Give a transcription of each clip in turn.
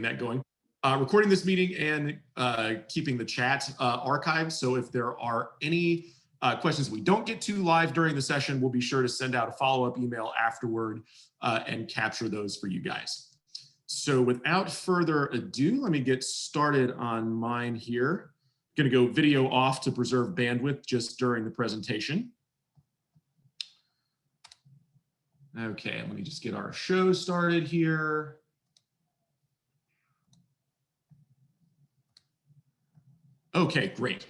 that going. Recording this meeting and keeping the chat archived. So if there are any questions we don't get to live during the session, we'll be sure to send out a follow-up email afterward and capture those for you guys. So without further ado, let me get started on mine here. I'm going to go video off to preserve bandwidth just during the presentation. Okay, let me just get our show started here. Okay, great.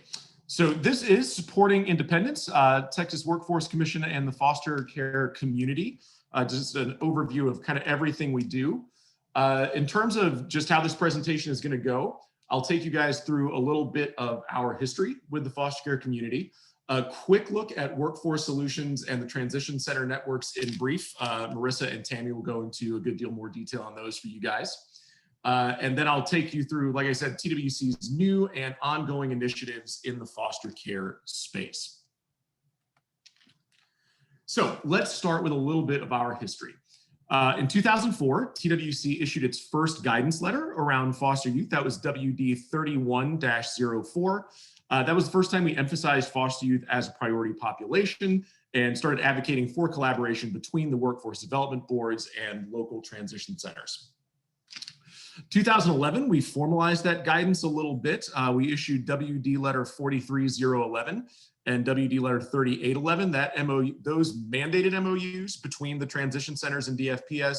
So this is Supporting Independence, Texas Workforce Commission and the foster care community. Just an overview of kind of everything we do. In terms of just how this presentation is going to go, I'll take you guys through a little bit of our history with the foster care community, a quick look at workforce solutions and the transition center networks in brief. Marissa and Tammy will go into a good deal more detail on those for you guys. And then I'll take you through, like I said, TWC's new and ongoing initiatives in the foster care space. So let's start with a little bit of our history. In 2004, TWC issued its first guidance letter around foster youth. That was WD 31-04. That was the first time we emphasized foster youth as a priority population and started advocating for collaboration between the workforce development boards and local transition centers. 2011, we formalized that guidance a little bit. We issued WD letter 43011 and WD letter 3811. That those mandated MOUs between the transition centers and DFPS,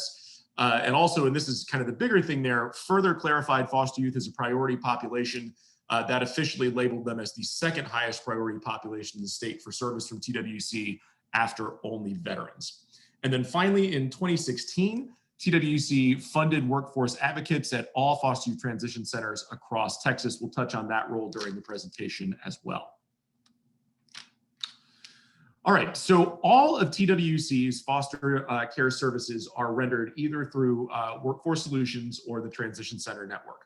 and also, and this is kind of the bigger thing there, further clarified foster youth as a priority population that officially labeled them as the second highest priority population in the state for service from TWC after only veterans. And then finally, in 2016, TWC funded workforce advocates at all foster youth transition centers across Texas. We'll touch on that role during the presentation as well. All right, so all of TWC's foster care services are rendered either through Workforce Solutions or the Transition Center Network.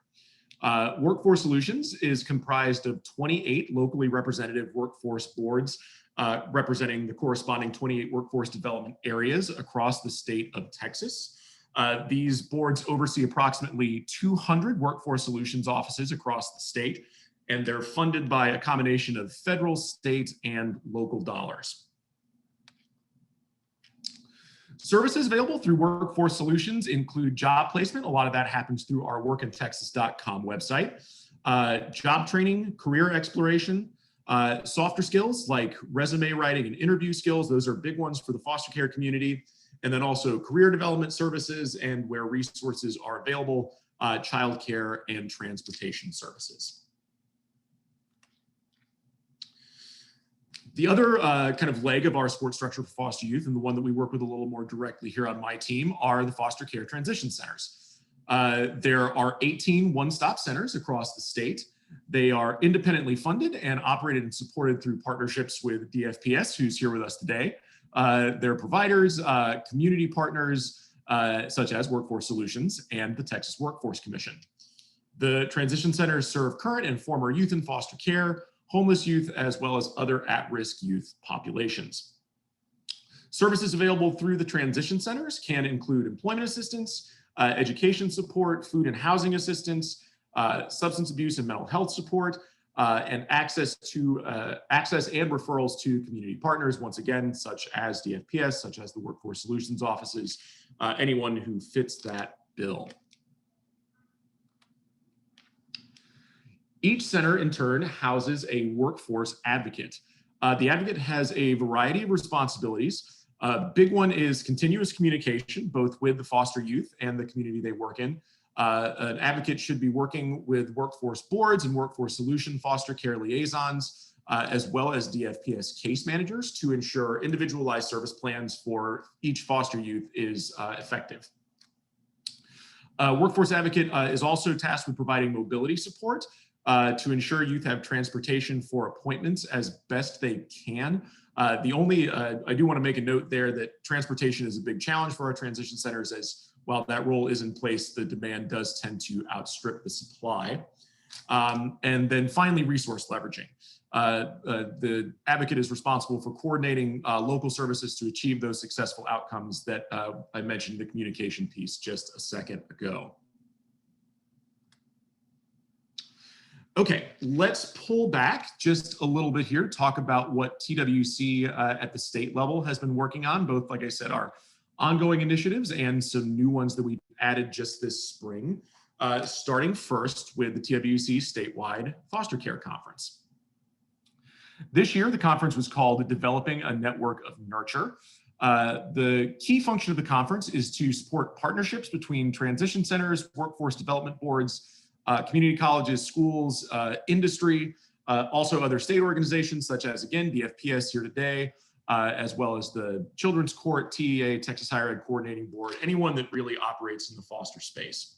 Workforce Solutions is comprised of 28 locally representative workforce boards representing the corresponding 28 workforce development areas across the state of Texas. These boards oversee approximately 200 workforce solutions offices across the state, and they're funded by a combination of federal, state, and local dollars. Services available through Workforce Solutions include job placement. A lot of that happens through our workintexas.com website. Job training, career exploration, softer skills like resume writing and interview skills. Those are big ones for the foster care community. And then also career development services, and where resources are available, childcare and transportation services. The other kind of leg of our support structure for foster youth, and the one that we work with a little more directly here on my team, are the foster care transition centers. There are 18 one-stop centers across the state. They are independently funded and operated and supported through partnerships with DFPS, who's here with us today. Their providers, community partners, such as Workforce Solutions and the Texas Workforce Commission. The transition centers serve current and former youth in foster care, homeless youth, as well as other at-risk youth populations. Services available through the transition centers can include employment assistance, education support, food and housing assistance, substance abuse and mental health support, and access and referrals to community partners, once again, such as DFPS, such as the Workforce Solutions offices, anyone who fits that bill. Each center, in turn, houses a workforce advocate. The advocate has a variety of responsibilities. Big one is continuous communication, both with the foster youth and the community they work in. An advocate should be working with workforce boards and workforce solution foster care liaisons, as well as DFPS case managers to ensure individualized service plans for each foster youth is effective. Workforce advocate is also tasked with providing mobility support to ensure youth have transportation for appointments as best they can. I do want to make a note there that transportation is a big challenge for our transition centers, as while that role is in place, the demand does tend to outstrip the supply. And then finally, resource leveraging. The advocate is responsible for coordinating local services to achieve those successful outcomes that I mentioned the communication piece just a second ago. Okay, let's pull back just a little bit here, talk about what TWC at the state level has been working on, both, like I said, our ongoing initiatives and some new ones that we added just this spring, starting first with the TWC statewide foster care conference. This year, the conference was called Developing a Network of Nurture. The key function of the conference is to support partnerships between transition centers, workforce development boards, community colleges, schools, industry, also other state organizations such as, again, DFPS here today, as well as the Children's Court, TEA, Texas Higher Ed Coordinating Board, anyone that really operates in the foster space.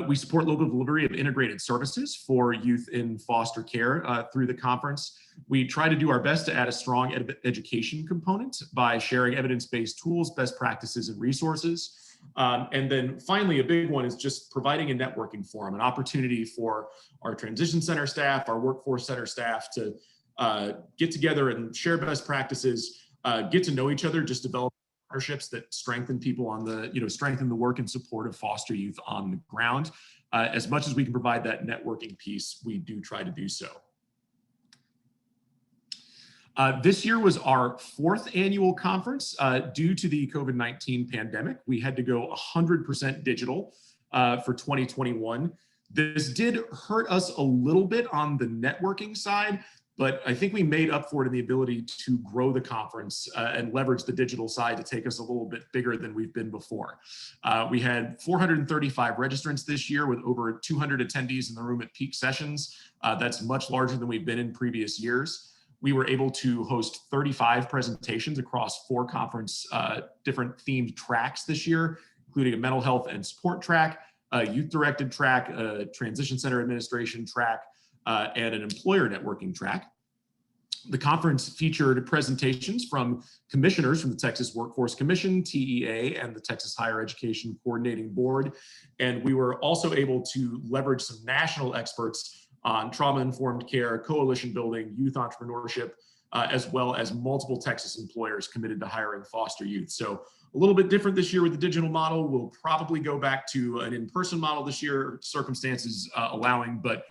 We support local delivery of integrated services for youth in foster care through the conference. We try to do our best to add a strong education component by sharing evidence-based tools, best practices, and resources. And then finally, a big one is just providing a networking forum, an opportunity for our transition center staff, our workforce center staff to get together and share best practices, get to know each other, just develop partnerships that strengthen people on the, strengthen the work and support of foster youth on the ground. As much as we can provide that networking piece, we do try to do so. This year was our 4th annual conference. Due to the COVID-19 pandemic, we had to go 100% digital for 2021. This did hurt us a little bit on the networking side, but I think we made up for it in the ability to grow the conference and leverage the digital side to take us a little bit bigger than we've been before. We had 435 registrants this year with over 200 attendees in the room at peak sessions. That's much larger than we've been in previous years. We were able to host 35 presentations across 4 conference different themed tracks this year, including a mental health and support track, a youth-directed track, a transition center administration track, and an employer networking track. The conference featured presentations from commissioners from the Texas Workforce Commission, TEA, and the Texas Higher Education Coordinating Board. And we were also able to leverage some national experts on trauma-informed care, coalition building, youth entrepreneurship, as well as multiple Texas employers committed to hiring foster youth. So a little bit different this year with the digital model. We'll probably go back to an in-person model this year, circumstances allowing, but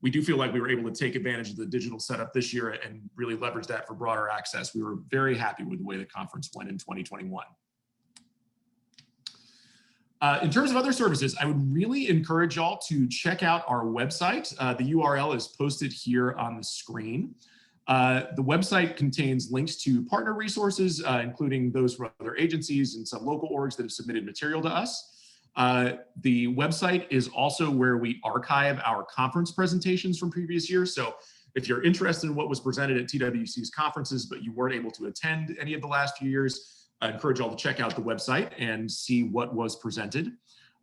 we do feel like we were able to take advantage of the digital setup this year and really leverage that for broader access. We were very happy with the way the conference went in 2021. In terms of other services, I would really encourage y'all to check out our website. The URL is posted here on the screen. The website contains links to partner resources, including those from other agencies and some local orgs that have submitted material to us. The website is also where we archive our conference presentations from previous years. So if you're interested in what was presented at TWC's conferences, but you weren't able to attend any of the last few years, I encourage y'all to check out the website and see what was presented.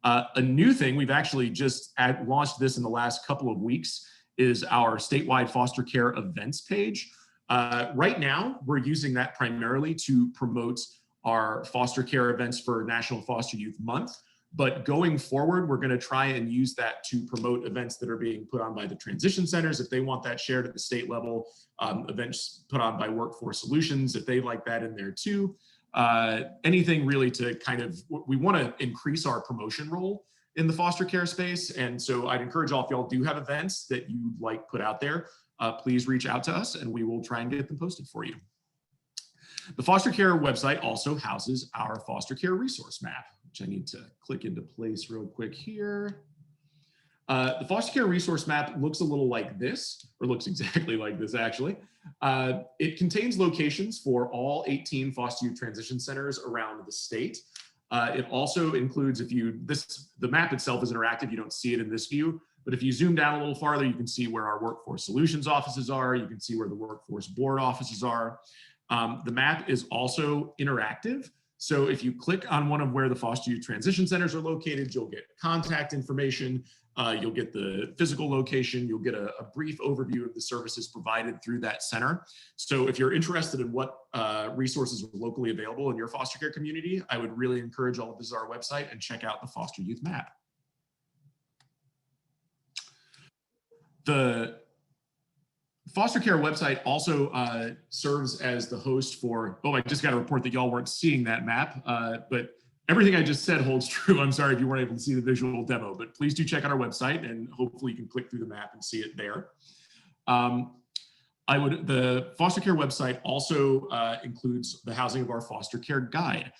A new thing, we've actually just launched this in the last couple of weeks, is our statewide foster care events page. Right now, we're using that primarily to promote our foster care events for National Foster Youth Month. But going forward, we're going to try and use that to promote events that are being put on by the transition centers if they want that shared at the state level, events put on by Workforce Solutions if they like that in there too. Anything really to kind of, we want to increase our promotion role in the foster care space. And so I'd encourage y'all, if y'all do have events that you'd like put out there, please reach out to us and we will try and get them posted for you. The foster care website also houses our foster care resource map, which I need to click into place real quick here. The foster care resource map looks a little like this, or looks exactly like this actually. It contains locations for all 18 foster youth transition centers around the state. It also includes, the map itself is interactive, you don't see it in this view, but if you zoom down a little farther, you can see where our Workforce Solutions offices are, you can see where the Workforce Board offices are. The map is also interactive. So if you click on one of where the foster youth transition centers are located, you'll get contact information, you'll get the physical location, you'll get a brief overview of the services provided through that center. So if you're interested in what resources are locally available in your foster care community, I would really encourage all to visit our website and check out the foster youth map. The foster care website also serves as the host for, oh, I just got a report that y'all weren't seeing that map, but Everything I just said holds true. I'm sorry if you weren't able to see the visual demo, but please do check out our website and hopefully you can click through the map and see it there. The foster care website also includes the housing of our foster care guide.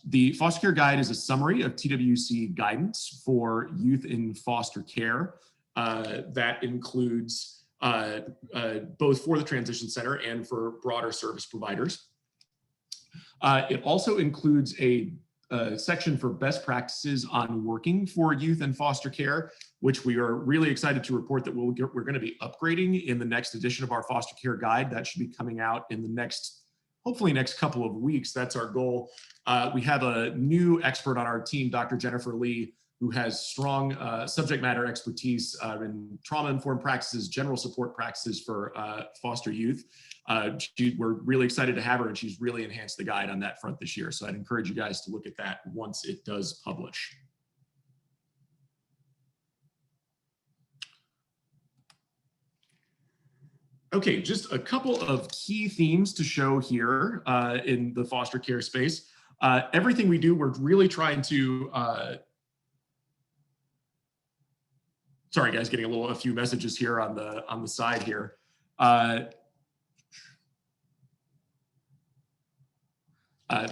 The foster care guide is a summary of TWC guidance for youth in foster care that includes both for the transition center and for broader service providers. It also includes a section for best practices on working for youth in foster care, which we are really excited to report that we're going to be upgrading in the next edition of our foster care guide. That should be coming out in the next, hopefully next couple of weeks. That's our goal. We have a new expert on our team, Dr. Jennifer Lee, who has strong subject matter expertise in trauma-informed practices, general support practices for foster youth. We're really excited to have her, and she's really enhanced the guide on that front this year. So I'd encourage you guys to look at that once it does publish. Okay, just a couple of key themes to show here in the foster care space. Everything we do, we're really trying to sorry guys, getting a few messages here on the side here.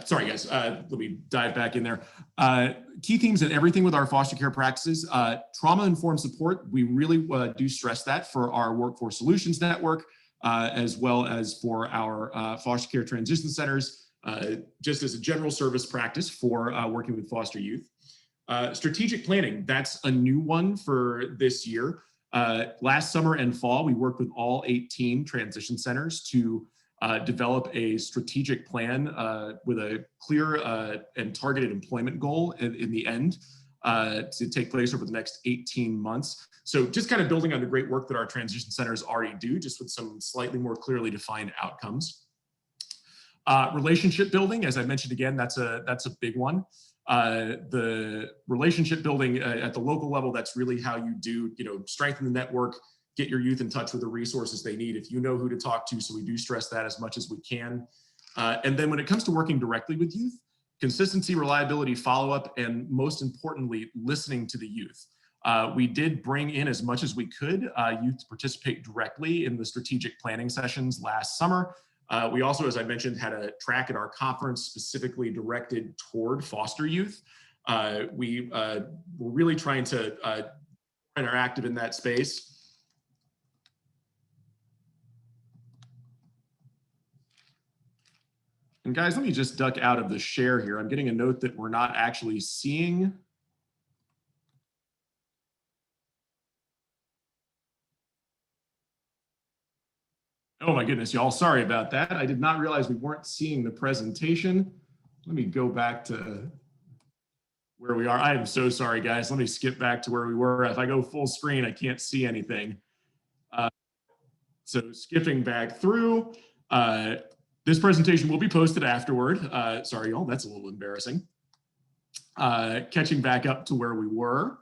Sorry guys, let me dive back in there. Key themes in everything with our foster care practices, trauma-informed support. We really do stress that for our Workforce Solutions Network, as well as for our foster care transition centers, just as a general service practice for working with foster youth. Strategic planning, that's a new one for this year. Last summer and fall, we worked with all 18 transition centers to develop a strategic plan with a clear and targeted employment goal in the end to take place over the next 18 months. So just kind of building on the great work that our transition centers already do, just with some slightly more clearly defined outcomes. Relationship building, as I mentioned again, that's a big one. The relationship building at the local level, that's really how you do, strengthen the network, get your youth in touch with the resources they need if you know who to talk to. So we do stress that as much as we can. And then when it comes to working directly with youth, consistency, reliability, follow-up, and most importantly, listening to the youth. We did bring in as much as we could youth to participate directly in the strategic planning sessions last summer. We also, as I mentioned, had a track at our conference specifically directed toward foster youth. We're really trying to interactive in that space. And guys, let me just duck out of the share here. I'm getting a note that we're not actually seeing. Oh my goodness, y'all, sorry about that. I did not realize we weren't seeing the presentation. Let me go back to where we are. I am so sorry, guys. Let me skip back to where we were. If I go full screen, I can't see anything. So skipping back through, this presentation will be posted afterward. Sorry, y'all, that's a little embarrassing. Catching back up to where we were.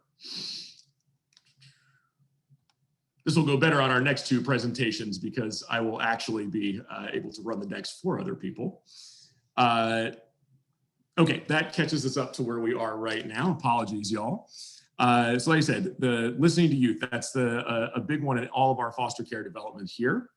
This will go better on our next two presentations because I will actually be able to run the next for other people. Okay, that catches us up to where we are right now. Apologies, y'all. So like I said, the listening to youth, that's a big one in all of our foster care development here.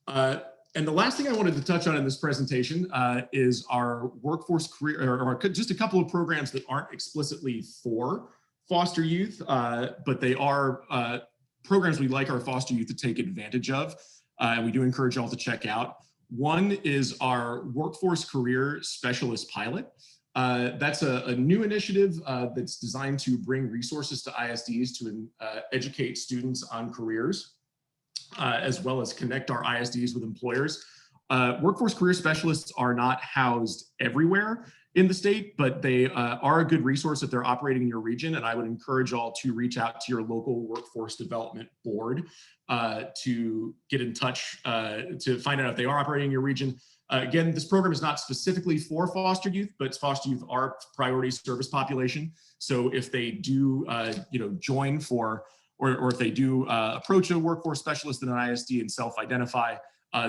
And the last thing I wanted to touch on in this presentation is our workforce career, or just a couple of programs that aren't explicitly for foster youth, but they are programs we'd like our foster youth to take advantage of, and we do encourage y'all to check out. One is our Workforce Career Specialist Pilot. That's a new initiative that's designed to bring resources to ISDs to educate students on careers, as well as connect our ISDs with employers. Workforce Career Specialists are not housed everywhere in the state, but they are a good resource if they're operating in your region. And I would encourage all to reach out to your local workforce development board to get in touch to find out if they are operating in your region. Again, this program is not specifically for foster youth, but foster youth are priority service population. So if they do, join for, or if they do approach a workforce specialist in an ISD and self-identify,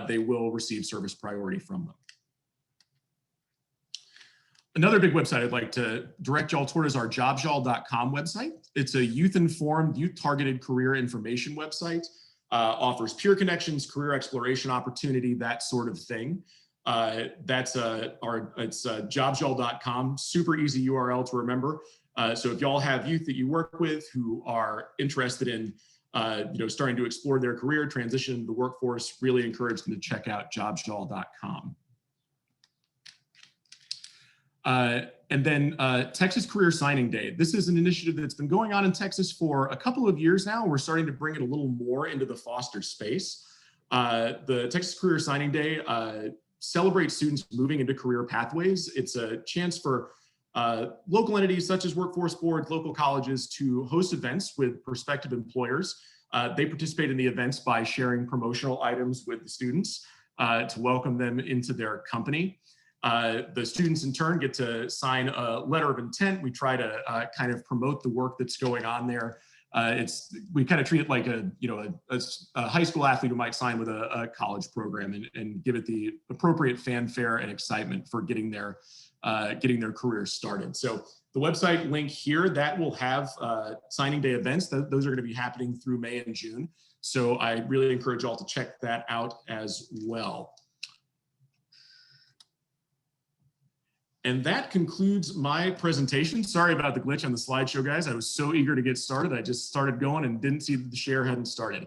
they will receive service priority from them. Another big website I'd like to direct y'all toward is our jobsjall.com website. It's a youth-informed, youth-targeted career information website. Offers peer connections, career exploration opportunity, that sort of thing. It's jobsjall.com, super easy URL to remember. So if y'all have youth that you work with who are interested in starting to explore their career, transition into the workforce, really encourage them to check out jobsjall.com. And then Texas Career Signing Day. This is an initiative that's been going on in Texas for a couple of years now. We're starting to bring it a little more into the foster space. The Texas Career Signing Day celebrates students moving into career pathways. It's a chance for local entities such as workforce boards, local colleges to host events with prospective employers. They participate in the events by sharing promotional items with the students to welcome them into their company. The students in turn get to sign a letter of intent. We try to kind of promote the work that's going on there. We kind of treat it like a high school athlete who might sign with a college program and give it the appropriate fanfare and excitement for getting their career started. So the website link here, that will have signing day events. Those are going to be happening through May and June. So I really encourage y'all to check that out as well. And that concludes my presentation. Sorry about the glitch on the slideshow, guys. I was so eager to get started. I just started going and didn't see that the share hadn't started.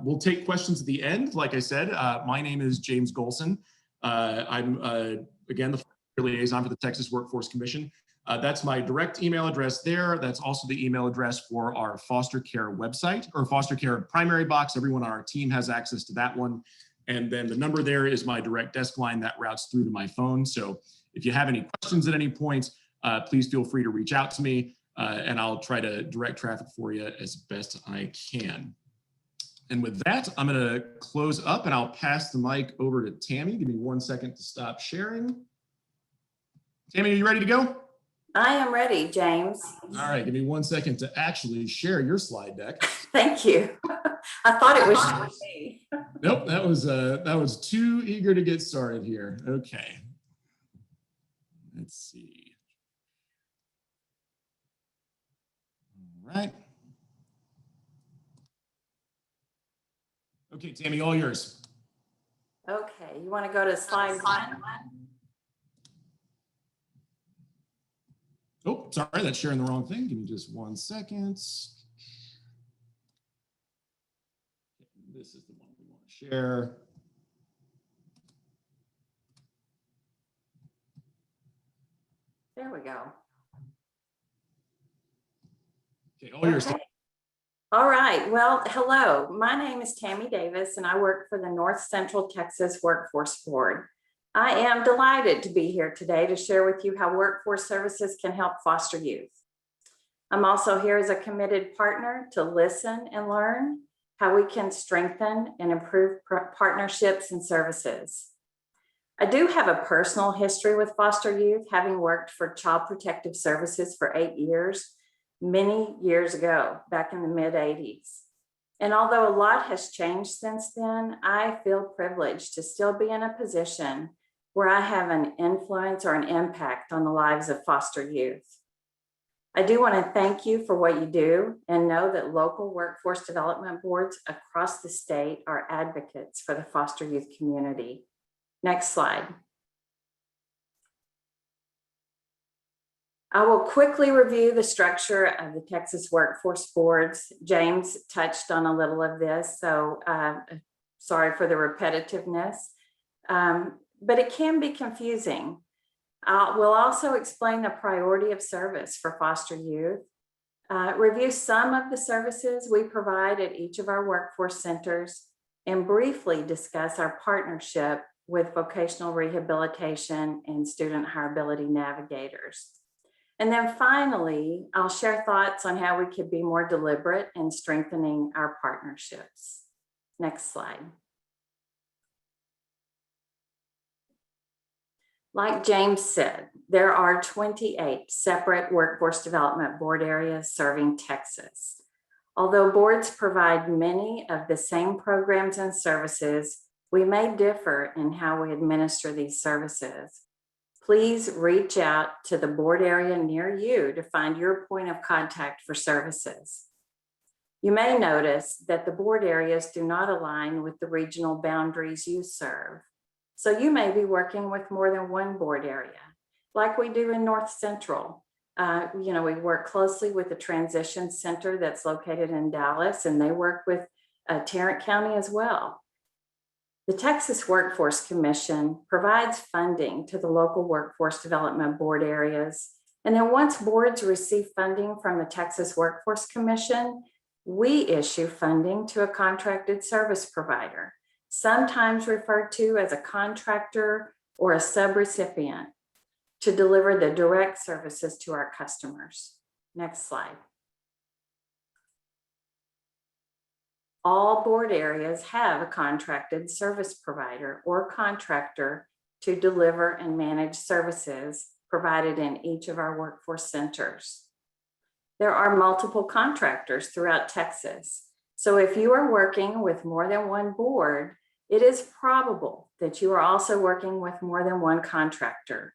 We'll take questions at the end. Like I said, my name is James Golson. I'm, again, the liaison for the Texas Workforce Commission. That's my direct email address there. That's also the email address for our foster care website, or foster care primary box. Everyone on our team has access to that one. And then the number there is my direct desk line that routes through to my phone. So if you have any questions at any point, please feel free to reach out to me and I'll try to direct traffic for you as best I can. And with that, I'm going to close up and I'll pass the mic over to Tammy. Give me 1 second to stop sharing. Tammy, are you ready to go? I am ready, James. All right, give me 1 second to actually share your slide deck. Thank you. I thought it was me. Nope, that was too eager to get started here. Okay. Let's see. All right. Okay, Tammy, all yours. Okay, you want to go to slide 1? Oh, sorry, that's sharing the wrong thing. Give me just 1 second. This is the one we want to share. There we go. Okay, all yours. Okay. All right. Well, hello. My name is Tammy Davis, and I work for the North Central Texas Workforce Board. I am delighted to be here today to share with you how workforce services can help foster youth. I'm also here as a committed partner to listen and learn how we can strengthen and improve partnerships and services. I do have a personal history with foster youth, having worked for Child Protective Services for 8 years, many years ago, back in the mid-'80s. And although a lot has changed since then, I feel privileged to still be in a position where I have an influence or an impact on the lives of foster youth. I do want to thank you for what you do and know that local workforce development boards across the state are advocates for the foster youth community. Next slide. I will quickly review the structure of the Texas Workforce Boards. James touched on a little of this, so sorry for the repetitiveness, but it can be confusing. We'll also explain the priority of service for foster youth, review some of the services we provide at each of our workforce centers, and briefly discuss our partnership with vocational rehabilitation and student hireability navigators. And then finally, I'll share thoughts on how we could be more deliberate in strengthening our partnerships. Next slide. Like James said, there are 28 separate workforce development board areas serving Texas. Although boards provide many of the same programs and services, we may differ in how we administer these services. Please reach out to the board area near you to find your point of contact for services. You may notice that the board areas do not align with the regional boundaries you serve. So you may be working with more than one board area, like we do in North Central. We work closely with the Transition Center that's located in Dallas, and they work with Tarrant County as well. The Texas Workforce Commission provides funding to the local workforce development board areas. And then once boards receive funding from the Texas Workforce Commission, we issue funding to a contracted service provider, sometimes referred to as a contractor or a subrecipient, to deliver the direct services to our customers. Next slide. All board areas have a contracted service provider or contractor to deliver and manage services provided in each of our workforce centers. There are multiple contractors throughout Texas. So if you are working with more than one board, it is probable that you are also working with more than one contractor.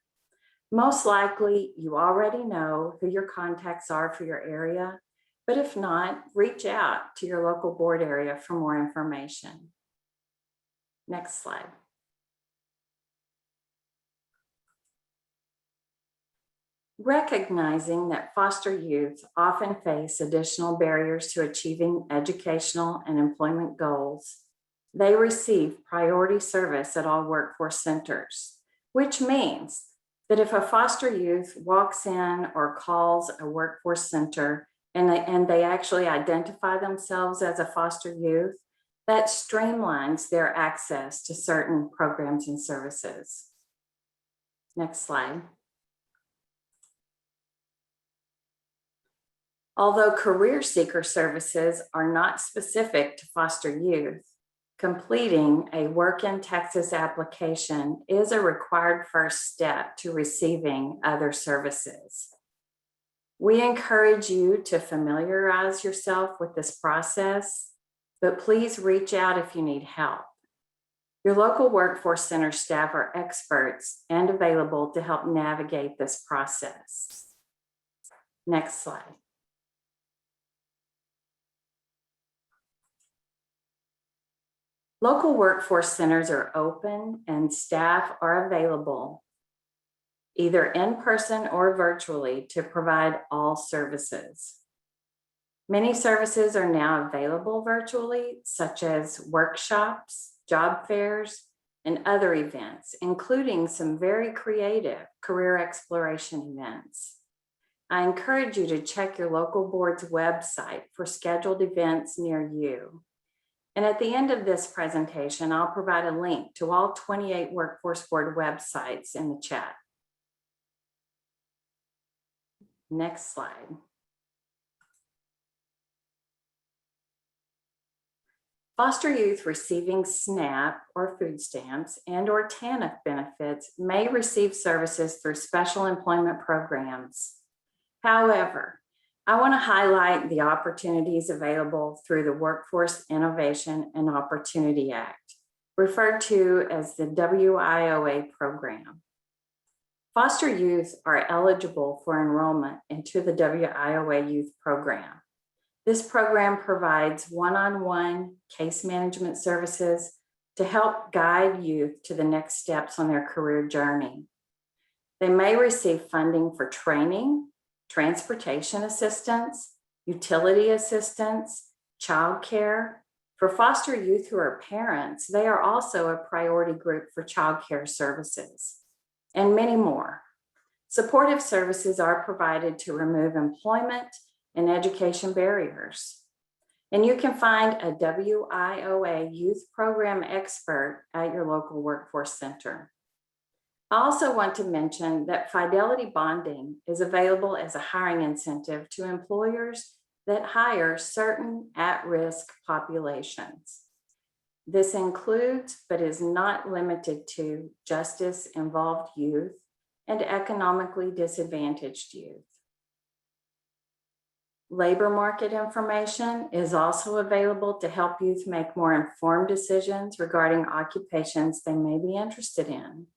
Most likely, you already know who your contacts are for your area, but if not, reach out to your local board area for more information. Next slide. Recognizing that foster youth often face additional barriers to achieving educational and employment goals, they receive priority service at all workforce centers, which means that if a foster youth walks in or calls a workforce center and they actually identify themselves as a foster youth, that streamlines their access to certain programs and services. Next slide. Although career seeker services are not specific to foster youth, completing a Work in Texas application is a required first step to receiving other services. We encourage you to familiarize yourself with this process, but please reach out if you need help. Your local workforce center staff are experts and available to help navigate this process. Next slide. Local workforce centers are open and staff are available, either in person or virtually, to provide all services. Many services are now available virtually, such as workshops, job fairs, and other events, including some very creative career exploration events. I encourage you to check your local board's website for scheduled events near you. And at the end of this presentation, I'll provide a link to all 28 Workforce Board websites in the chat. Next slide. Foster youth receiving SNAP or food stamps and/or TANF benefits may receive services through special employment programs. However, I want to highlight the opportunities available through the Workforce Innovation and Opportunity Act, referred to as the WIOA program. Foster youth are eligible for enrollment into the WIOA youth program. This program provides one-on-one case management services to help guide youth to the next steps on their career journey. They may receive funding for training, transportation assistance, utility assistance, childcare. For foster youth who are parents, they are also a priority group for childcare services, and many more. Supportive services are provided to remove employment and education barriers. And you can find a WIOA youth program expert at your local workforce center. I also want to mention that fidelity bonding is available as a hiring incentive to employers that hire certain at-risk populations. This includes, but is not limited to, justice-involved youth and economically disadvantaged youth. Labor market information is also available to help youth make more informed decisions regarding occupations they may be interested in.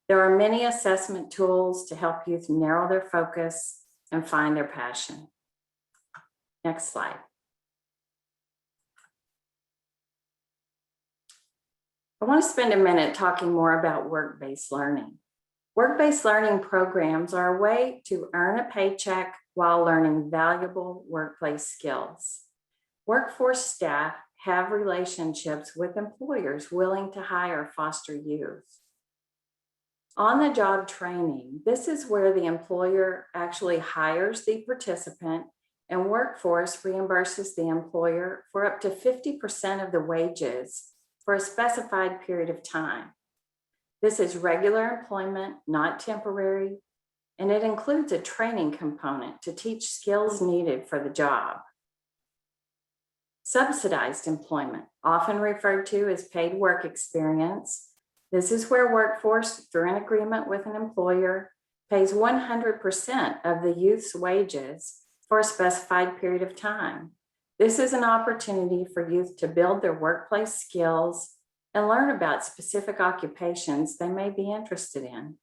There are many assessment tools to help youth narrow their focus and find their passion. Next slide. I want to spend a minute talking more about work-based learning. Work-based learning programs are a way to earn a paycheck while learning valuable workplace skills. Workforce staff have relationships with employers willing to hire foster youth. On-the-job training, this is where the employer actually hires the participant and Workforce reimburses the employer for up to 50% of the wages for a specified period of time. This is regular employment, not temporary, and it includes a training component to teach skills needed for the job. Subsidized employment, often referred to as paid work experience. This is where Workforce, through an agreement with an employer, pays 100% of the youth's wages for a specified period of time. This is an opportunity for youth to build their workplace skills and learn about specific occupations they may be interested in.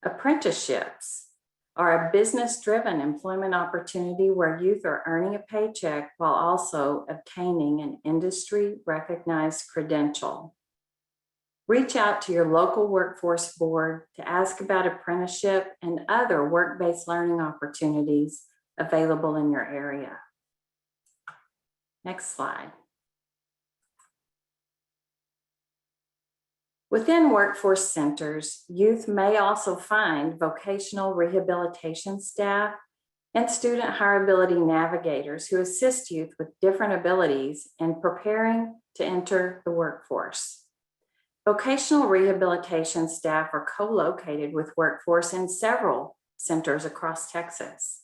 Apprenticeships are a business-driven employment opportunity where youth are earning a paycheck while also obtaining an industry-recognized credential. Reach out to your local workforce board to ask about apprenticeship and other work-based learning opportunities available in your area. Next slide. Within workforce centers, youth may also find vocational rehabilitation staff and student hireability navigators who assist youth with different abilities in preparing to enter the workforce. Vocational rehabilitation staff are co-located with Workforce in several centers across Texas.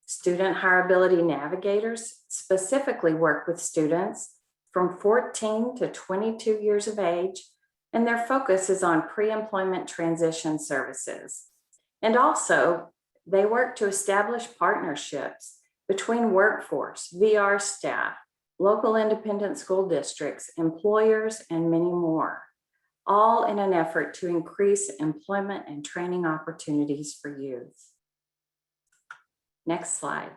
Student hireability navigators specifically work with students from 14 to 22 years of age, and their focus is on pre-employment transition services. And also, they work to establish partnerships between Workforce, VR staff, local independent school districts, employers, and many more, all in an effort to increase employment and training opportunities for youth. Next slide.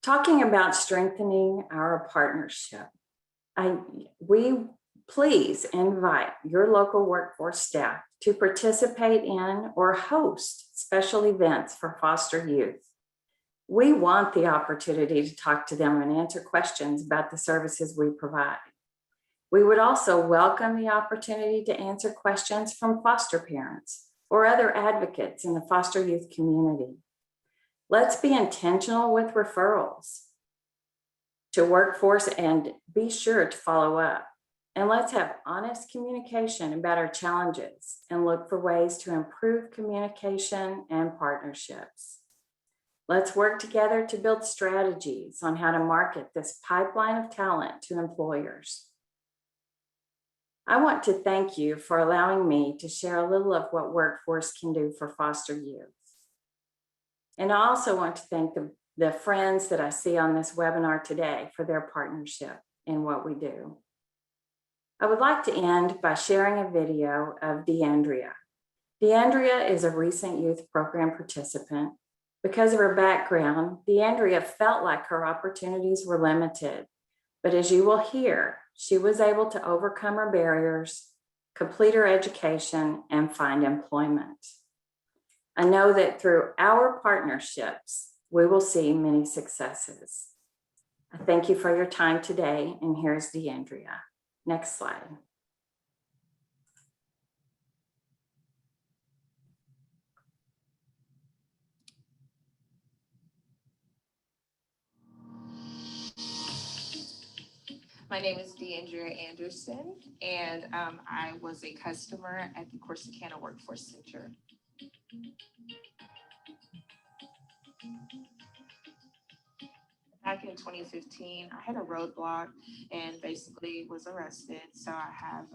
Talking about strengthening our partnership, we please invite your local workforce staff to participate in or host special events for foster youth. We want the opportunity to talk to them and answer questions about the services we provide. We would also welcome the opportunity to answer questions from foster parents or other advocates in the foster youth community. Let's be intentional with referrals to Workforce and be sure to follow up. And let's have honest communication about our challenges and look for ways to improve communication and partnerships. Let's work together to build strategies on how to market this pipeline of talent to employers. I want to thank you for allowing me to share a little of what Workforce can do for foster youth. And I also want to thank the friends that I see on this webinar today for their partnership in what we do. I would like to end by sharing a video of DeAndrea. DeAndrea is a recent youth program participant. Because of her background, DeAndrea felt like her opportunities were limited, but as you will hear, she was able to overcome her barriers, complete her education, and find employment. I know that through our partnerships, we will see many successes. I thank you for your time today, and here's DeAndrea. Next slide. My name is DeAndrea Anderson, and I was a customer at the Corsicana Workforce Center. Back in 2015, I had a roadblock and basically was arrested. So I have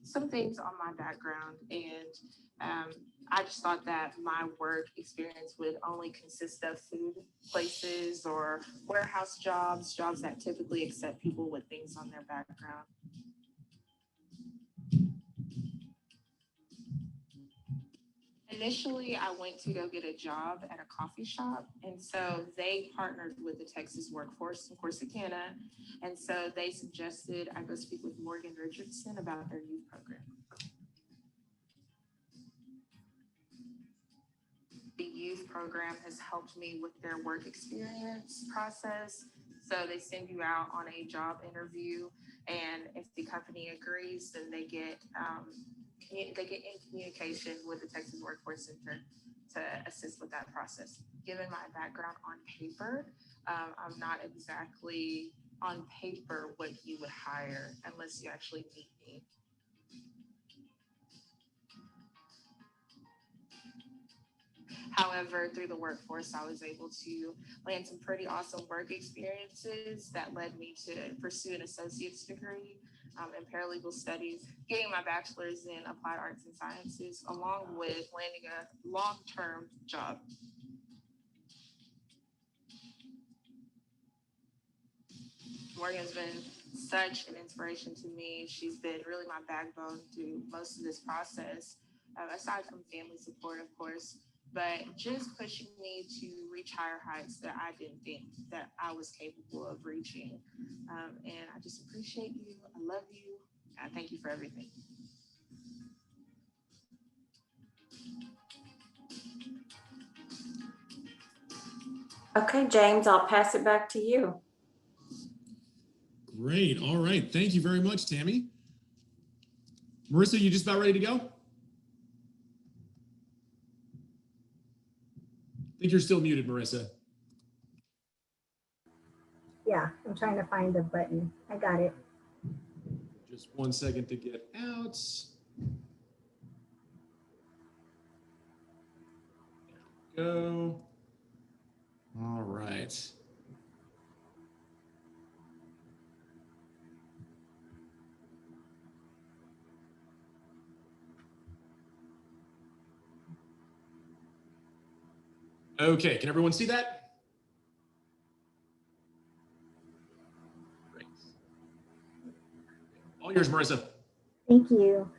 some things on my background, and I just thought that my work experience would only consist of food places or warehouse jobs, jobs that typically accept people with things on their background. Initially, I went to go get a job at a coffee shop, and so they partnered with the Texas workforce in Corsicana, and so they suggested I go speak with Morgan Richardson about their youth program. The youth program has helped me with their work experience process. So they send you out on a job interview, and if the company agrees, then they get in communication with the Texas Workforce Center to assist with that process. Given my background on paper, I'm not exactly on paper what you would hire unless you actually meet me. However, through the workforce, I was able to land some pretty awesome work experiences that led me to pursue an associate's degree in paralegal studies, getting my bachelor's in applied arts and sciences, along with landing a long-term job. Morgan's been such an inspiration to me. She's been really my backbone through most of this process, aside from family support, of course, but just pushing me to reach higher heights that I didn't think that I was capable of reaching. And I just appreciate you. I love you. I thank you for everything. Okay, James, I'll pass it back to you. Great. All right. Thank you very much, Tammy. Marissa, you just about ready to go? I think you're still muted, Marissa. Yeah, I'm trying to find the button. I got it. Just 1 second to get out. There we go. All right. Okay, can everyone see that? Great. All yours, Marissa. Thank you.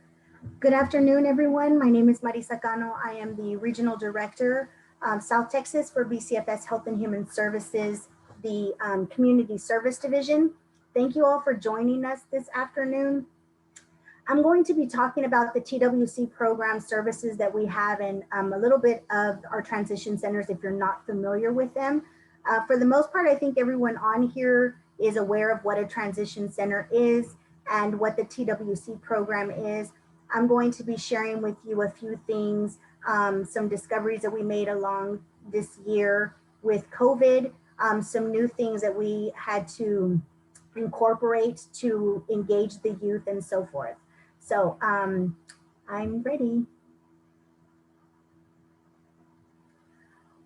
Good afternoon, everyone. My name is Marisa Cano. I am the Regional Director, South Texas for BCFS Health and Human Services, the Community Service Division. Thank you all for joining us this afternoon. I'm going to be talking about the TWC program services that we have and a little bit of our transition centers if you're not familiar with them. For the most part, I think everyone on here is aware of what a transition center is and what the TWC program is. I'm going to be sharing with you a few things, some discoveries that we made along this year with COVID, some new things that we had to incorporate to engage the youth and so forth. So I'm ready.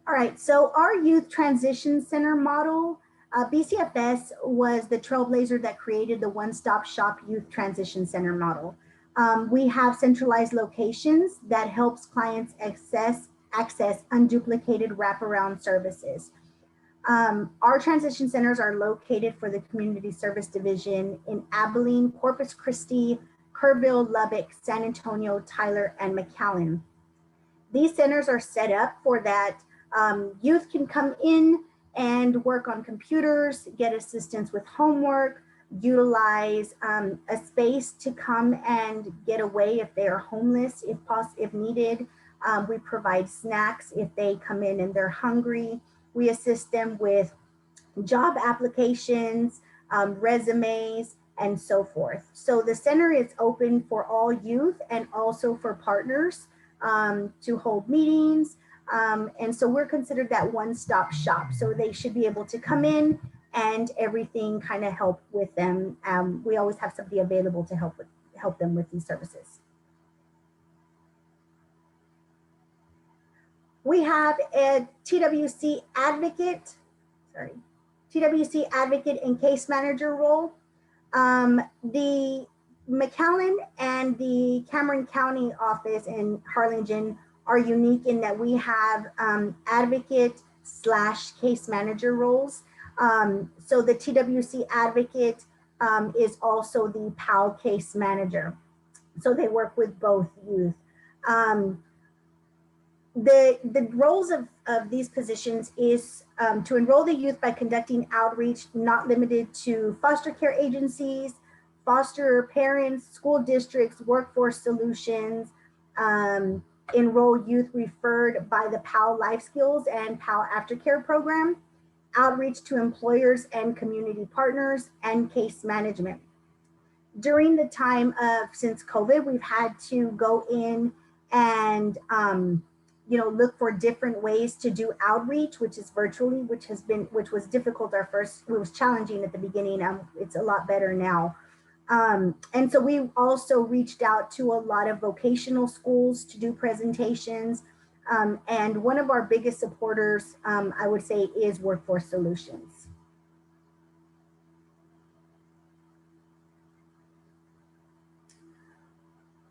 All right, so our Youth Transition Center model, BCFS was the trailblazer that created the one-stop shop Youth Transition Center model. We have centralized locations that helps clients access unduplicated wraparound services. Our transition centers are located for the Community Service Division in Abilene, Corpus Christi, Kerrville, Lubbock, San Antonio, Tyler, and McAllen. These centers are set up for that youth can come in and work on computers, get assistance with homework, utilize a space to come and get away if they are homeless, if needed. We provide snacks if they come in and they're hungry. We assist them with job applications, resumes, and so forth. So the center is open for all youth and also for partners to hold meetings. And so we're considered that one-stop shop. So they should be able to come in and everything kind of help with them. We always have somebody available to help them with these services. We have a TWC advocate and case manager role. The McAllen and the Cameron County office in Harlingen are unique in that we have advocate / case manager roles. So the TWC advocate is also the PAL case manager. So they work with both youth. The roles of these positions is to enroll the youth by conducting outreach, not limited to foster care agencies, foster parents, school districts, workforce solutions, enroll youth referred by the PAL Life Skills and PAL Aftercare program, outreach to employers and community partners, and case management. During the time of, since COVID, we've had to go in and look for different ways to do outreach, which is virtually, which was difficult it was challenging at the beginning. It's a lot better now. And so we also reached out to a lot of vocational schools to do presentations. And one of our biggest supporters, I would say, is Workforce Solutions.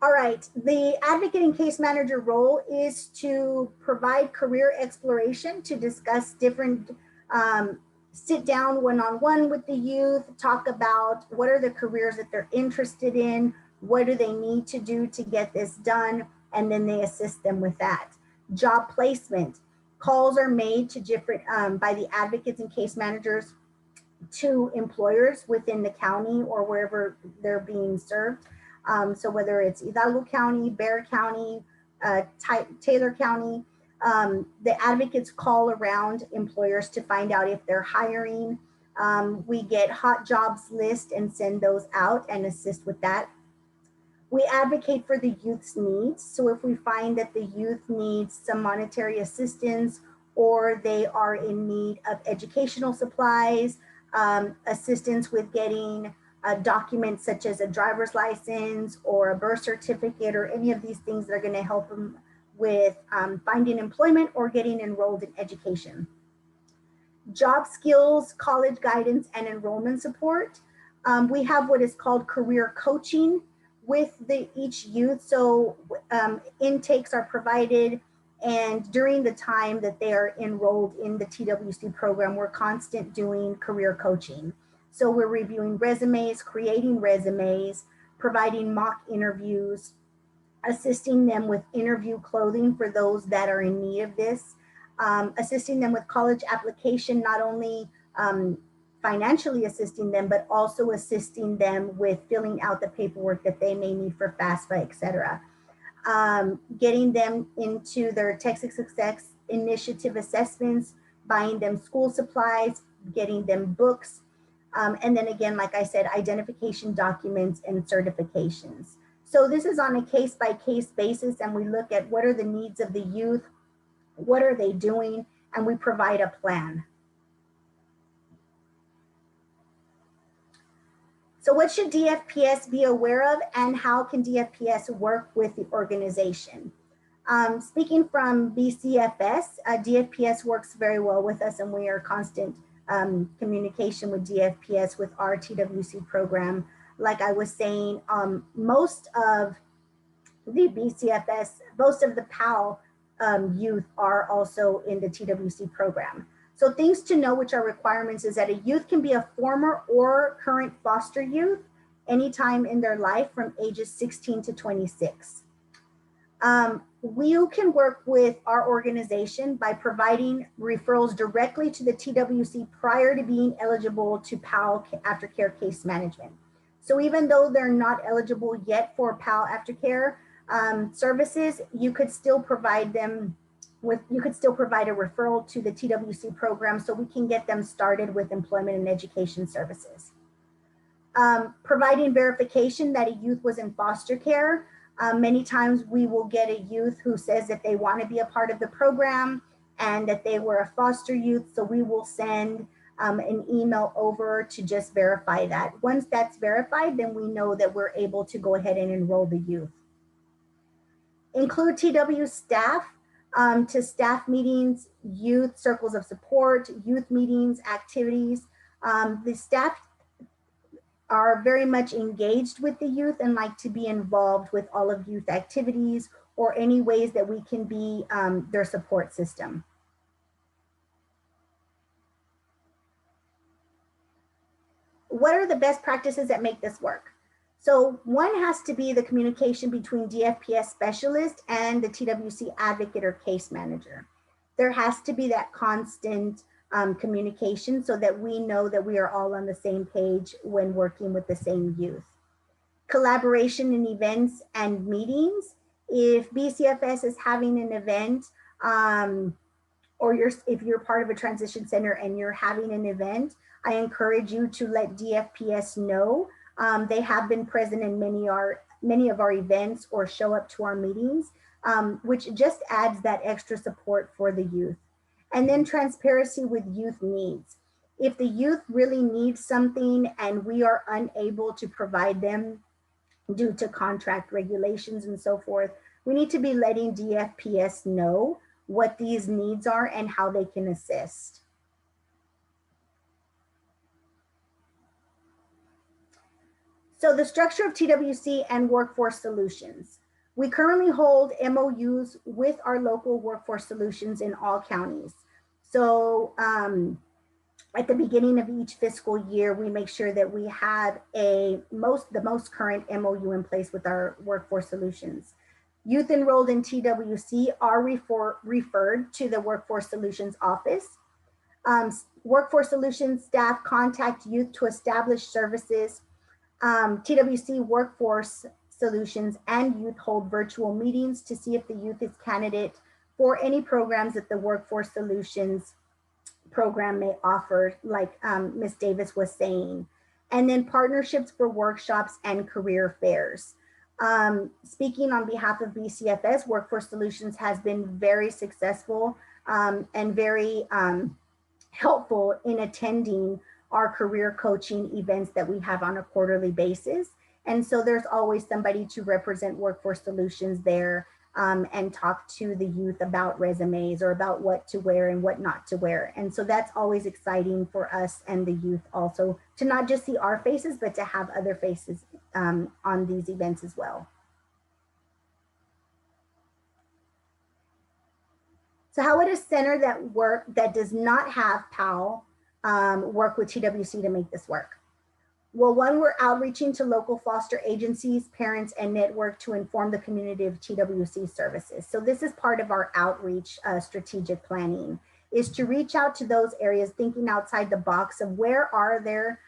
All right, the advocate and case manager role is to provide career exploration, to discuss different, sit down one-on-one with the youth, talk about what are the careers that they're interested in, what do they need to do to get this done, and then they assist them with that. Job placement, calls are made to different, by the advocates and case managers to employers within the county or wherever they're being served. So whether it's Hidalgo County, Bexar County, Taylor County, the advocates call around employers to find out if they're hiring. We get hot jobs list and send those out and assist with that. We advocate for the youth's needs. So if we find that the youth needs some monetary assistance or they are in need of educational supplies, assistance with getting documents such as a driver's license or a birth certificate or any of these things that are going to help them with finding employment or getting enrolled in education. Job skills, college guidance, and enrollment support. We have what is called career coaching with each youth. So intakes are provided, and during the time that they are enrolled in the TWC program, we're constant doing career coaching. So we're reviewing resumes, creating resumes, providing mock interviews, assisting them with interview clothing for those that are in need of this, assisting them with college application, not only financially assisting them, but also assisting them with filling out the paperwork that they may need for FAFSA, et cetera. Getting them into their Texas Success Initiative assessments, buying them school supplies, getting them books, and then again, like I said, identification documents and certifications. So this is on a case-by-case basis, and we look at what are the needs of the youth, what are they doing, and we provide a plan. So what should DFPS be aware of, and how can DFPS work with the organization? Speaking from BCFS, DFPS works very well with us, and we are constant communication with DFPS with our TWC program. Like I was saying, most of the BCFS, most of the PAL youth are also in the TWC program. So things to know, which are requirements, is that a youth can be a former or current foster youth anytime in their life from ages 16 to 26. We can work with our organization by providing referrals directly to the TWC prior to being eligible to PAL Aftercare case management. So even though they're not eligible yet for PAL Aftercare services, you could still provide them with, you could still provide a referral to the TWC program so we can get them started with employment and education services. Providing verification that a youth was in foster care. Many times we will get a youth who says that they want to be a part of the program and that they were a foster youth. So we will send an email over to just verify that. Once that's verified, then we know that we're able to go ahead and enroll the youth. Include TW staff to staff meetings, youth circles of support, youth meetings, activities. The staff are very much engaged with the youth and like to be involved with all of youth activities or any ways that we can be their support system. What are the best practices that make this work? So one has to be the communication between DFPS specialist and the TWC advocate or case manager. There has to be that constant communication so that we know that we are all on the same page when working with the same youth. Collaboration in events and meetings. If BCFS is having an event, or if you're part of a transition center and you're having an event, I encourage you to let DFPS know. They have been present in many of our events or show up to our meetings, which just adds that extra support for the youth. And then transparency with youth needs. If the youth really needs something and we are unable to provide them due to contract regulations and so forth, we need to be letting DFPS know what these needs are and how they can assist. So the structure of TWC and workforce solutions. We currently hold MOUs with our local workforce solutions in all counties. So at the beginning of each fiscal year, we make sure that we have the most current MOU in place with our workforce solutions. Youth enrolled in TWC are referred to the Workforce Solutions Office. Workforce Solutions staff contact youth to establish services. TWC Workforce Solutions and youth hold virtual meetings to see if the youth is candidate for any programs that the Workforce Solutions program may offer, like Ms. Davis was saying. And then partnerships for workshops and career fairs. Speaking on behalf of BCFS, Workforce Solutions has been very successful and very helpful in attending our career coaching events that we have on a quarterly basis. And so there's always somebody to represent Workforce Solutions there and talk to the youth about resumes or about what to wear and what not to wear. And so that's always exciting for us and the youth also to not just see our faces, but to have other faces on these events as well. So how would a center that does not have PAL work with TWC to make this work? Well, one, we're outreaching to local foster agencies, parents, and network to inform the community of TWC services. So this is part of our outreach strategic planning, is to reach out to those areas, thinking outside the box of where are there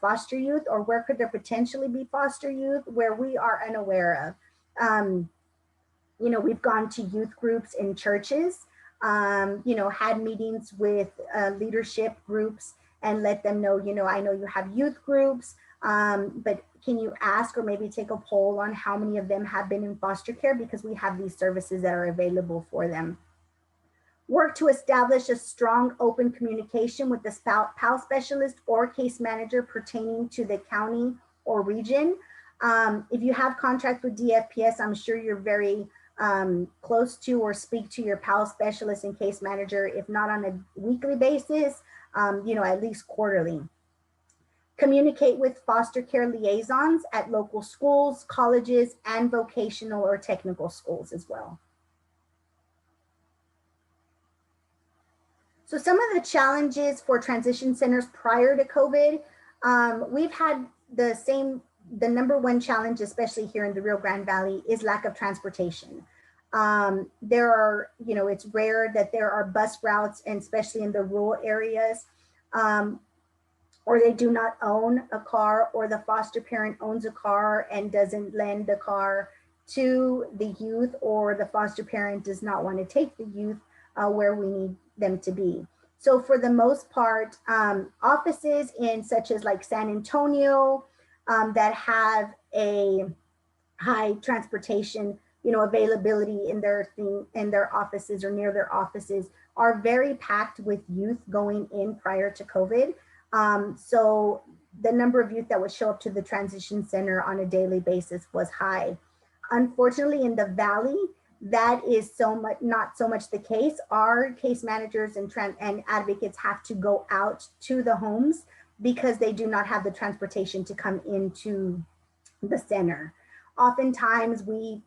foster youth, or where could there potentially be foster youth where we are unaware of. You know, we've gone to youth groups in churches, you know, had meetings with leadership groups and let them know, you know, I know you have youth groups, but can you ask or maybe take a poll on how many of them have been in foster care, because we have these services that are available for them. Work to establish a strong open communication with the PAL specialist or case manager pertaining to the county or region. If you have contract with DFPS, I'm sure you're very close to or speak to your PAL specialist and case manager, if not on a weekly basis, you know, at least quarterly. Communicate with foster care liaisons at local schools, colleges, and vocational or technical schools as well. So some of the challenges for transition centers prior to COVID, we've had the number one challenge, especially here in the Rio Grande Valley, is lack of transportation. There are, you know, it's rare that there are bus routes, and especially in the rural areas, or they do not own a car, or the foster parent owns a car and doesn't lend the car to the youth, or the foster parent does not want to take the youth where we need them to be. So for the most part, offices in such as like San Antonio that have a high transportation, you know, availability in their offices or near their offices are very packed with youth going in prior to COVID. So the number of youth that would show up to the transition center on a daily basis was high. Unfortunately, in the Valley, that is not so much the case. Our case managers and advocates have to go out to the homes because they do not have the transportation to come into the center. Oftentimes we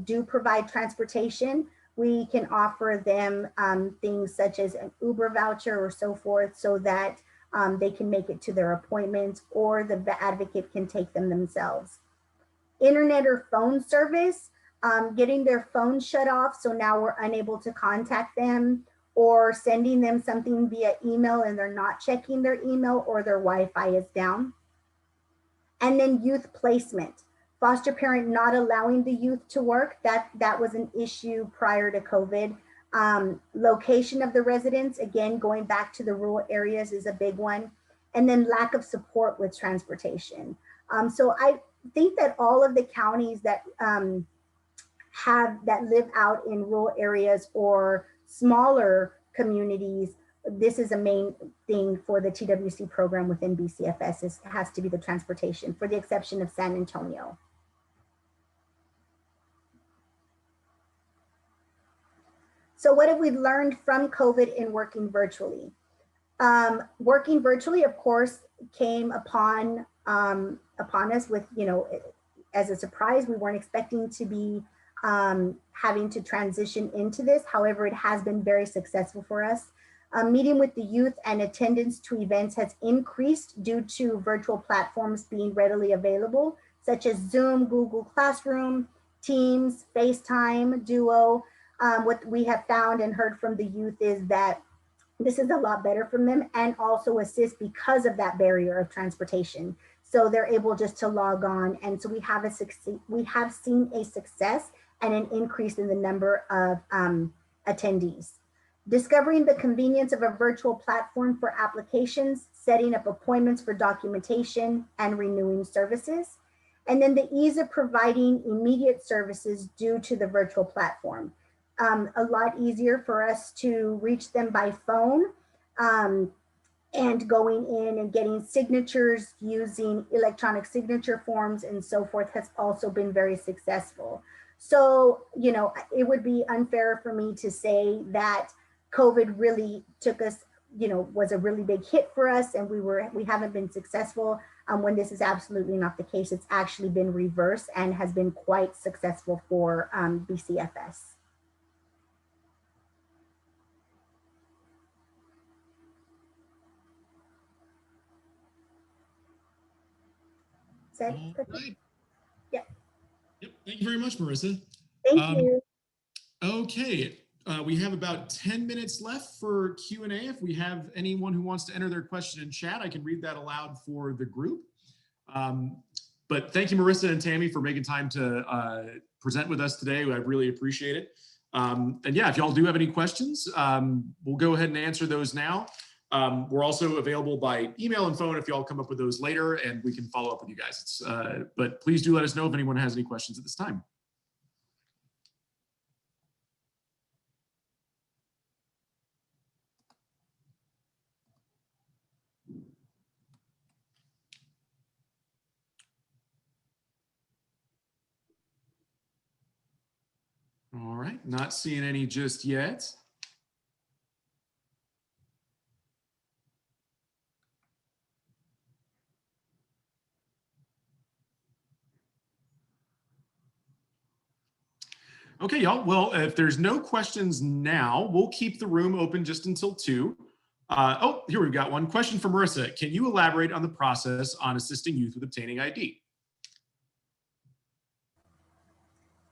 do provide transportation. We can offer them things such as an Uber voucher or so forth, so that they can make it to their appointments, or the advocate can take them themselves. Internet or phone service, getting their phone shut off, so now we're unable to contact them, or sending them something via email and they're not checking their email, or their Wi-Fi is down. And then youth placement. Foster parent not allowing the youth to work, that was an issue prior to COVID. Location of the residents, again, going back to the rural areas, is a big one. And then lack of support with transportation. So I think that all of the counties that live out in rural areas or smaller communities, this is a main thing for the TWC program within BCFS. It has to be the transportation, for the exception of San Antonio. So what have we learned from COVID in working virtually? Working virtually, of course, came upon us with, as a surprise. We weren't expecting to be having to transition into this. However, it has been very successful for us. Meeting with the youth and attendance to events has increased due to virtual platforms being readily available, such as Zoom, Google Classroom, Teams, FaceTime, Duo. What we have found and heard from the youth is that this is a lot better for them, and also assist because of that barrier of transportation. So they're able just to log on. And so we have seen a success and an increase in the number of attendees. Discovering the convenience of a virtual platform for applications, setting up appointments for documentation, and renewing services. And then the ease of providing immediate services due to the virtual platform. A lot easier for us to reach them by phone, and going in and getting signatures using electronic signature forms and so forth has also been very successful. So, it would be unfair for me to say that COVID really took us, was a really big hit for us and we haven't been successful, when this is absolutely not the case. It's actually been reversed and has been quite successful for BCFS. All right. Yeah. Yep. Thank you very much, Marissa. Thank you. Okay. We have about 10 minutes left for Q&A. If we have anyone who wants to enter their question in chat, I can read that aloud for the group. But thank you, Marissa and Tammy, for making time to present with us today. I really appreciate it. And yeah, if y'all do have any questions, we'll go ahead and answer those now. We're also available by email and phone if y'all come up with those later, and we can follow up with you guys. But please do let us know if anyone has any questions at this time. All right, not seeing any just yet. Okay, y'all. Well, if there's no questions now, we'll keep the room open just until 2. Oh, here we've got one question from Marissa. Can you elaborate on the process on assisting youth with obtaining ID?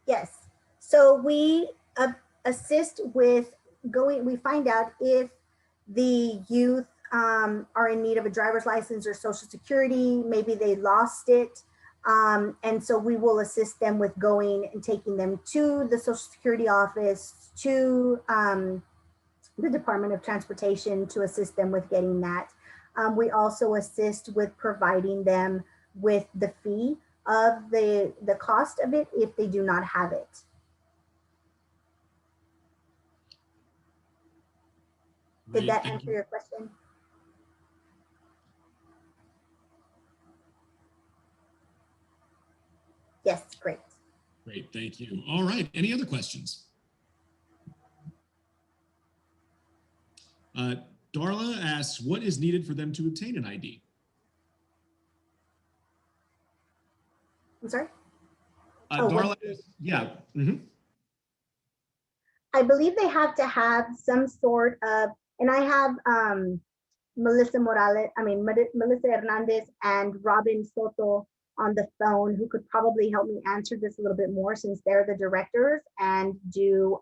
Yes. So we assist with we find out if the youth are in need of a driver's license or social security, maybe they lost it. And so we will assist them with going and taking them to the Social Security office, to the Department of Transportation, to assist them with getting that. We also assist with providing them with the fee of the cost of it if they do not have it. Did that answer your question? Yes, great. Great, thank you. All right, any other questions? Darla asks, what is needed for them to obtain an ID? sorry. Darla, yeah. I believe they have to have some sort of, and I have Melissa Hernandez and Robin Soto on the phone who could probably help me answer this a little bit more since they're the directors and do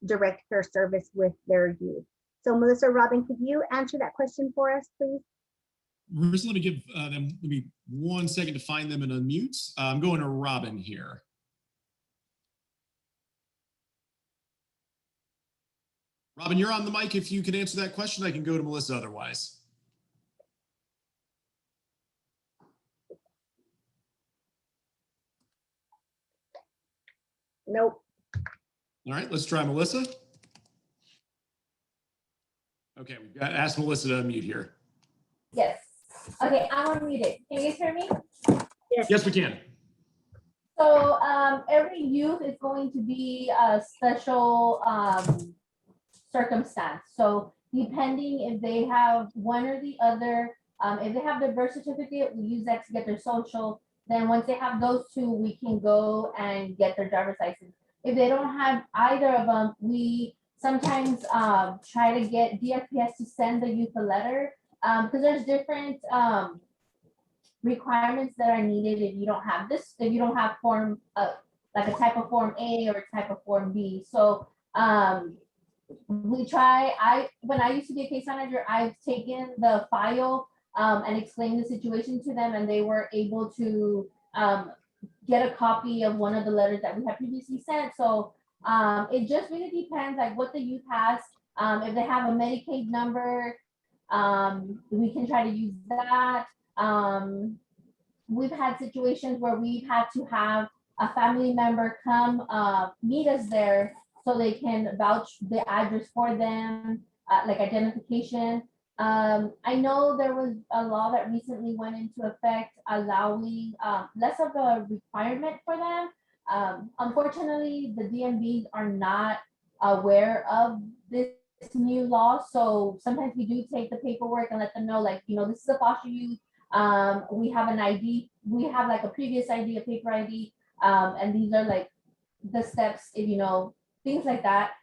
direct care service with their youth. So Melissa, Robin, could you answer that question for us, please? Marissa, let me give them maybe 1 second to find them and unmute. I'm going to Robin here. Robin, you're on the mic. If you can answer that question, I can go to Melissa otherwise. Nope. All right, let's try Melissa. Okay, we've got ask Melissa to unmute here. Yes. Okay, I'm unmuted. Can you hear me? Yes, we can. So every youth is going to be a special circumstance. So depending if they have one or the other, if they have their birth certificate, we use that to get their social. Then once they have those two, we can go and get their driver's license. If they don't have either of them, we sometimes try to get DFPS to send the youth a letter because there's different requirements that are needed if you don't have this, if you don't have form, like a type of form A or a type of form B. So we try, when I used to be a case manager, I've taken the file and explained the situation to them, and they were able to get a copy of one of the letters that we had previously sent. So it just really depends like what the youth has. If they have a Medicaid number, we can try to use that. We've had situations where we've had to have a family member come meet us there so they can vouch the address for them, like identification. I know there was a law that recently went into effect allowing less of a requirement for them. Unfortunately, the DMVs are not aware of this new law. So sometimes we do take the paperwork and let them know, like, you know, this is a foster youth. We have an ID, we have like a previous ID, a paper ID, and these are like the steps, if you know, things like that.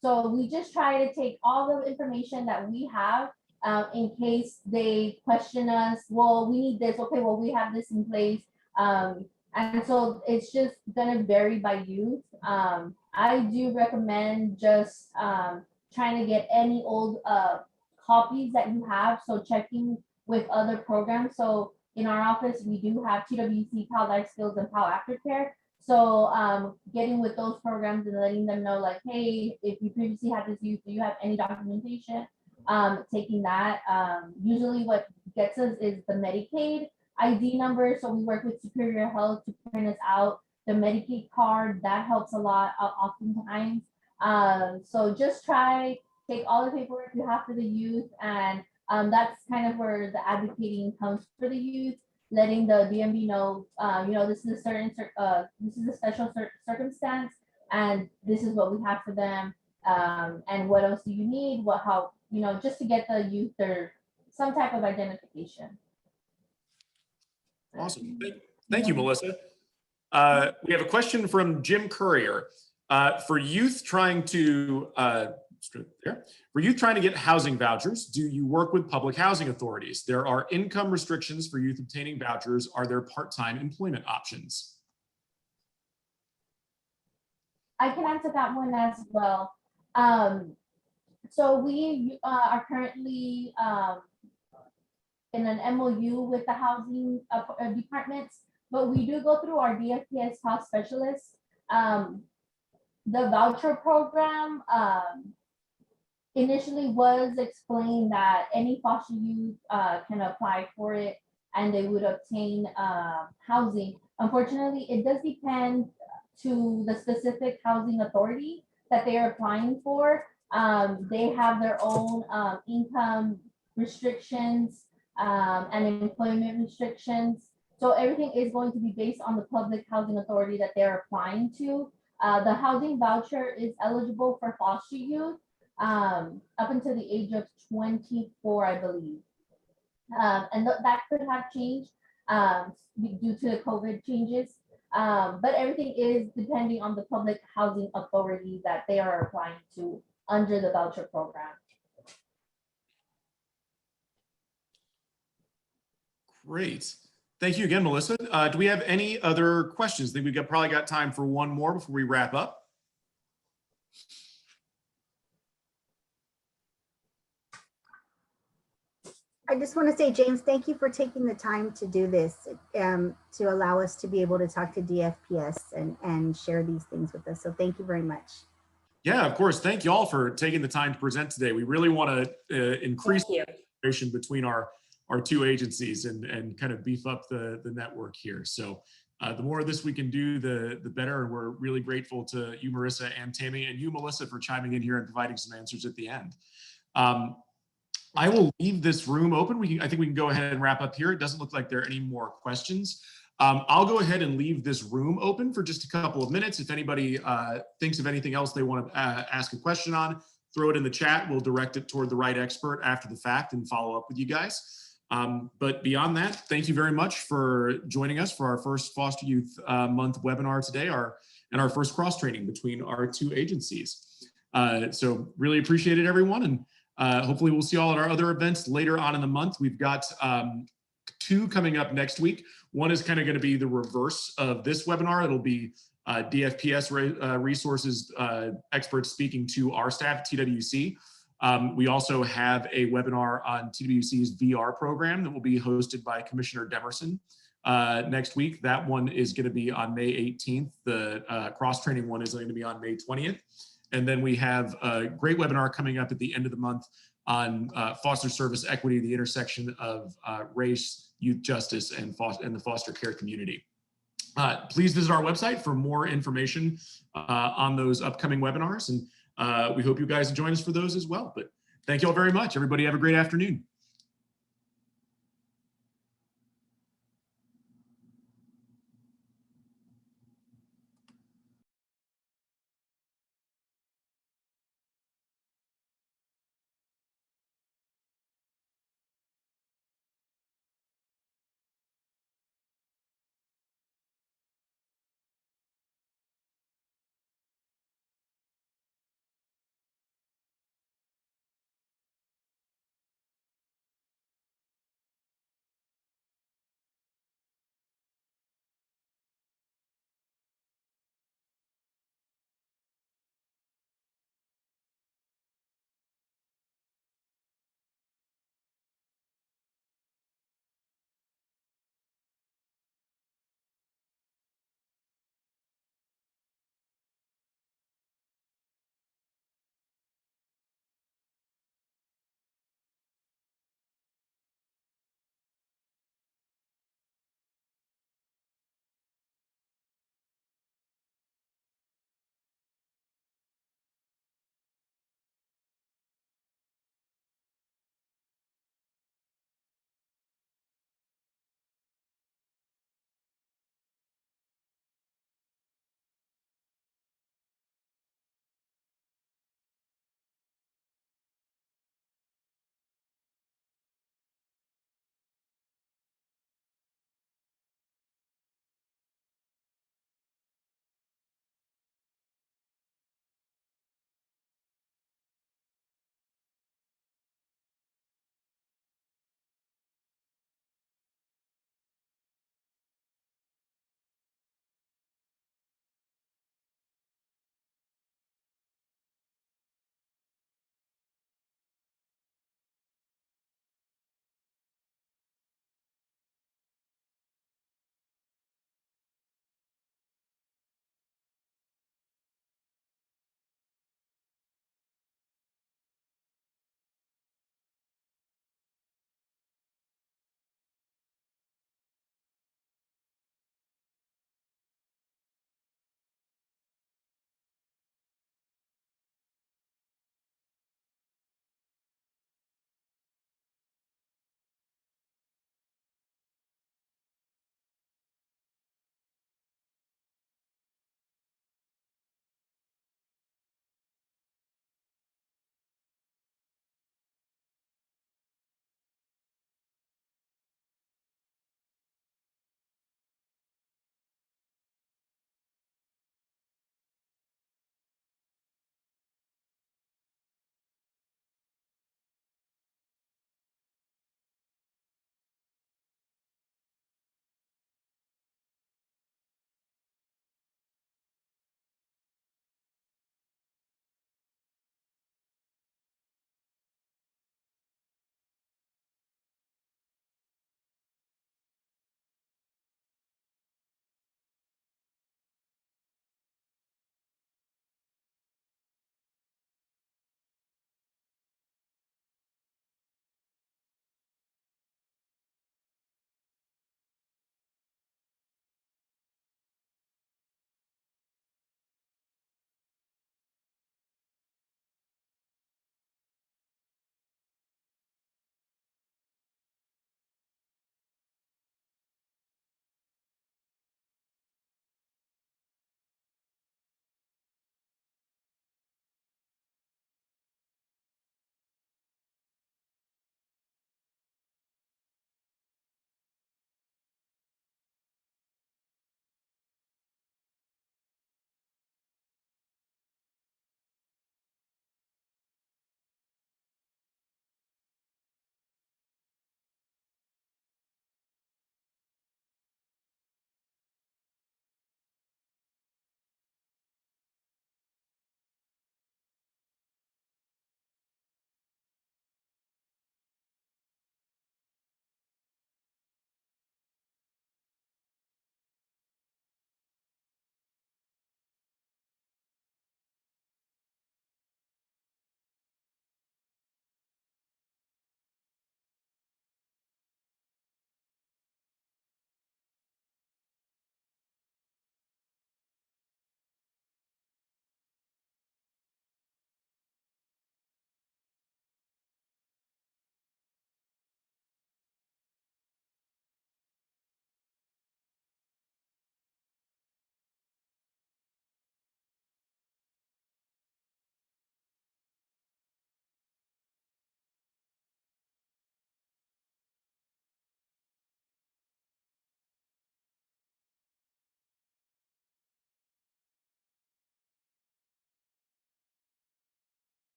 So we just try to take all the information that we have in case they question us. Well, we need this. Okay, well, we have this in place. And so it's just gonna vary by youth. I do recommend just trying to get any old copies that you have. So checking with other programs. So in our office, we do have TWC, PAL Life Skills, and PAL Aftercare. So getting with those programs and letting them know, like, hey, if you previously had this youth, do you have any documentation? Taking that. Usually what gets us is the Medicaid ID number. So we work with Superior Health to print us out the Medicaid card. That helps a lot oftentimes. So just take all the paperwork you have for the youth, and that's kind of where the advocating comes for the youth, letting the DMV know, you know, this is a special circumstance, and this is what we have for them, and what else do you need? How, you know, just to get the youth some type of identification. Awesome. Thank you, Melissa. We have a question from Jim Courier. For youth trying to get housing vouchers, do you work with public housing authorities? There are income restrictions for youth obtaining vouchers. Are there part-time employment options? I can answer that one as well. So we are currently in an MOU with the housing departments, but we do go through our DFPS house specialists. The voucher program initially was explained that any foster youth can apply for it and they would obtain housing. Unfortunately, it does depend to the specific housing authority that they are applying for. They have their own income restrictions and employment restrictions. So everything is going to be based on the public housing authority that they're applying to. The housing voucher is eligible for foster youth up until the age of 24, I believe. And that could have changed. due to the COVID changes. But everything is depending on the public housing authority that they are applying to under the voucher program. Great. Thank you again, Melissa. Do we have any other questions? I think we've probably got time for one more before we wrap up. I just want to say, James, thank you for taking the time to do this, to allow us to be able to talk to DFPS and share these things with us. So thank you very much. Yeah, of course. Thank you all for taking the time to present today. We really want to increase Thank you. collaboration between our two agencies and kind of beef up the network here. So the more of this we can do, the better. And we're really grateful to you, Marissa and Tammy, and you, Melissa, for chiming in here and providing some answers at the end. I will leave this room open. I think we can go ahead and wrap up here. It doesn't look like there are any more questions. I'll go ahead and leave this room open for just a couple of minutes. If anybody thinks of anything else they want to ask a question on, throw it in the chat. We'll direct it toward the right expert after the fact and follow up with you guys. But beyond that, thank you very much for joining us for our first Foster Youth Month webinar today, and our first cross training between our two agencies. So really appreciate it, everyone. And hopefully we'll see you all at our other events later on in the month. We've got two coming up next week. One is kind of going to be the reverse of this webinar. It'll be DFPS resources experts speaking to our staff at TWC. We also have a webinar on TWC's VR program that will be hosted by Commissioner Demerson next week. That one is going to be on May 18th. The cross-training one is going to be on May 20th. And then we have a great webinar coming up at the end of the month on foster service equity, the intersection of race, youth justice, and the foster care community. Please visit our website for more information on those upcoming webinars. And we hope you guys join us for those as well. But thank you all very much. Everybody have a great afternoon.